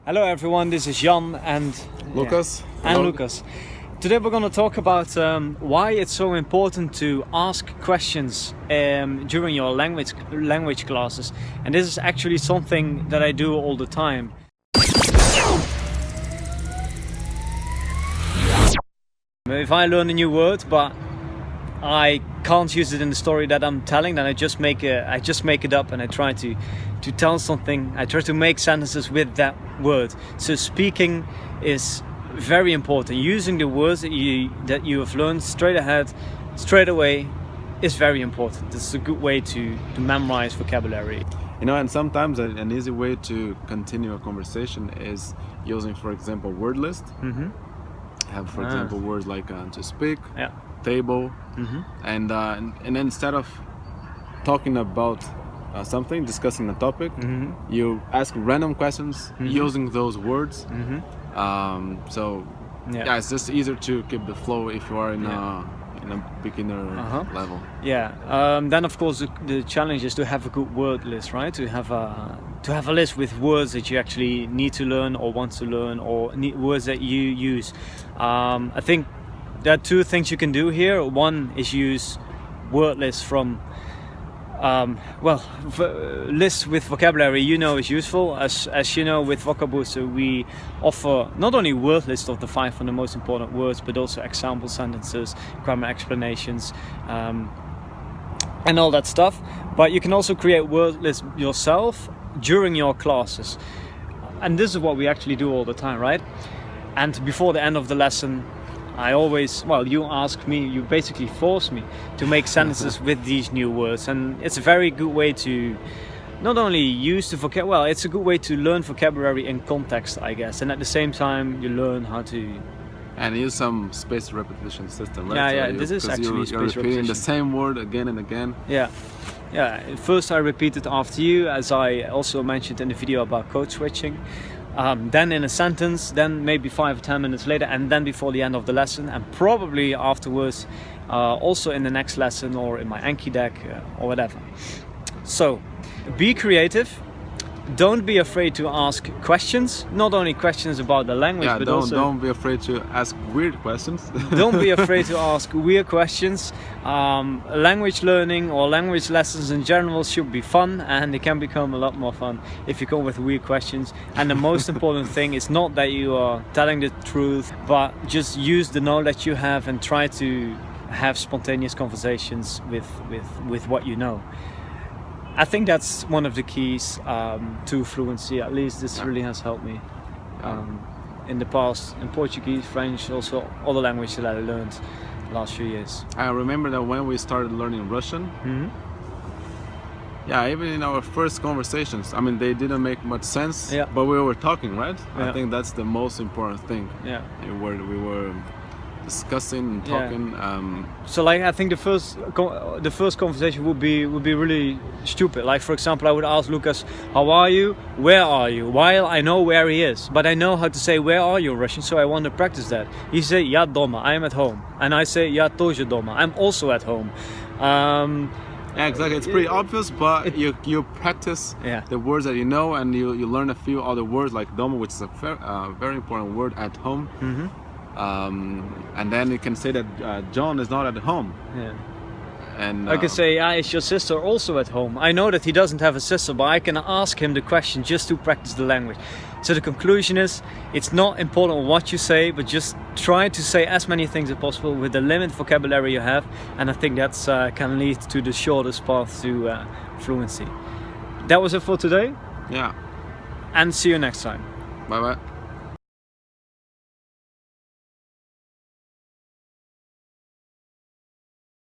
Hello everyone, this is Jan and Lucas. Lucas. Today we're going to talk about why it's so important to ask questions during your language classes. And this is actually something that I do all the time. If I learn a new word but I can't use it in the story that I'm telling, then I just make it up and I try to tell something. I try to make sentences with that word. So speaking is very important. Using the words that you have learned straight away is very important. This is a good way to memorize vocabulary. And sometimes an easy way to continue a conversation is using, for example, Wordless. Have, for example, words like to speak, table, and then instead of talking about something, discussing a topic, you ask random questions using those words. It's just easier to keep the flow if you are in a beginner level. Then of course the challenge is to have a good word list, right? To have a list with words that you actually need to learn or want to learn, or words that you use. I think there are two things you can do here. One is use word lists from lists with vocabulary is useful. As you know, with VocabBooster we offer not only word lists of the 500 most important words, but also example sentences, grammar explanations, and all that stuff. But you can also create word lists yourself during your classes, and this is what we actually do all the time, right? And before the end of the lesson, you ask me, you basically force me to make sentences with these new words, and it's a very good way to not only use the vocabulary, it's a good way to learn vocabulary in context, I guess, and at the same time you learn how to... And use some spaced repetition system, right? This is actually you're repeating the same word again and again. First I repeat it after you, as I also mentioned in the video about code switching. Then in a sentence, then maybe 5 or 10 minutes later, and then before the end of the lesson, and probably afterwards, also in the next lesson or in my Anki deck or whatever. So, be creative. Don't be afraid to ask questions. Not only questions about the language, but don't be afraid to ask weird questions. Don't be afraid to ask weird questions. Language learning or language lessons in general should be fun, and they can become a lot more fun if you come with weird questions. And the most important thing is not that you are telling the truth, but just use the knowledge you have and try to have spontaneous conversations with what you know. I think that's one of the keys to fluency. At least this really has helped me in the past, in Portuguese, French, also other languages that I learned the last few years. I remember that when we started learning Russian, even in our first conversations, they didn't make much sense, but we were talking, right? I think that's the most important thing. We were discussing and talking. I think the first conversation would be really stupid. Like, for example, I would ask Lucas, "How are you? Where are you?" While I know where he is, but I know how to say "Where are you" in Russian, so I want to practice that. He say "Я дома," I am at home, and I say "Я тоже дома," I'm also at home. Exactly. It's pretty obvious, but you practice the words that you know, and you learn a few other words like "domo," which is a very important word at home. And then you can say that John is not at home. And I can say, is your sister also at home? I know that he doesn't have a sister, but I can ask him the question just to practice the language. So the conclusion is, it's not important what you say, but just try to say as many things as possible with the limited vocabulary you have, and I think that's can lead to the shortest path to fluency. That was it for today. Yeah. And see you next time. Bye bye.